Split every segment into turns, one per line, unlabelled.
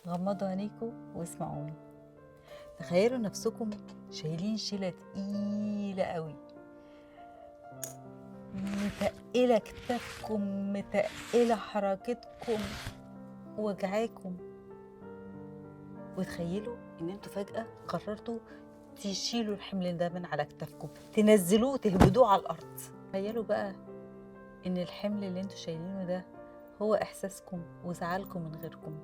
غمضوا عينيكم واسمعوني. تخيلوا نفسكم شايلين شيلة تقيلة قوي، متقلة كتافكم، متقلة حركتكم، وجعاكم. وتخيلوا ان انتوا فجأة قررتوا تشيلوا الحمل ده من على كتافكم، تنزلوه، تهبدوه على الارض. تخيلوا بقى ان الحمل اللي انتوا شايلينه ده هو احساسكم وزعلكم من غيركم.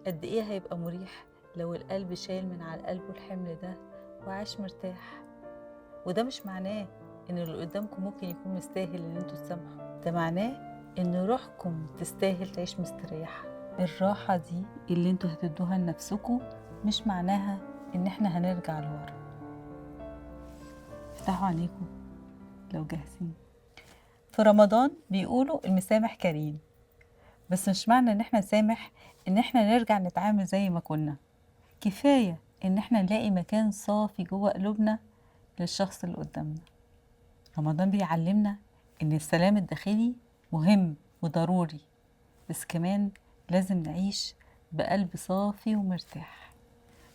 قد ايه هيبقى مريح لو القلب شايل من على قلبه الحمل ده وعاش مرتاح. وده مش معناه ان اللي قدامكم ممكن يكون مستاهل ان انتوا تسامحوا، ده معناه ان روحكم تستاهل تعيش مستريحة. الراحة دي اللي انتوا هتدوها لنفسكم مش معناها ان احنا هنرجع لورا. افتحوا عينيكم لو جاهزين. في رمضان بيقولوا المسامح كريم، بس مش معنى ان احنا نسامح ان احنا نرجع نتعامل زي ما كنا. كفاية ان احنا نلاقي مكان صافي جوه قلوبنا للشخص اللي قدامنا. رمضان بيعلمنا ان السلام الداخلي مهم وضروري، بس كمان لازم نعيش بقلب صافي ومرتاح.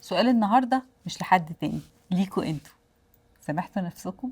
سؤال النهاردة مش لحد تاني، ليكوا انتوا. سامحتوا نفسكم؟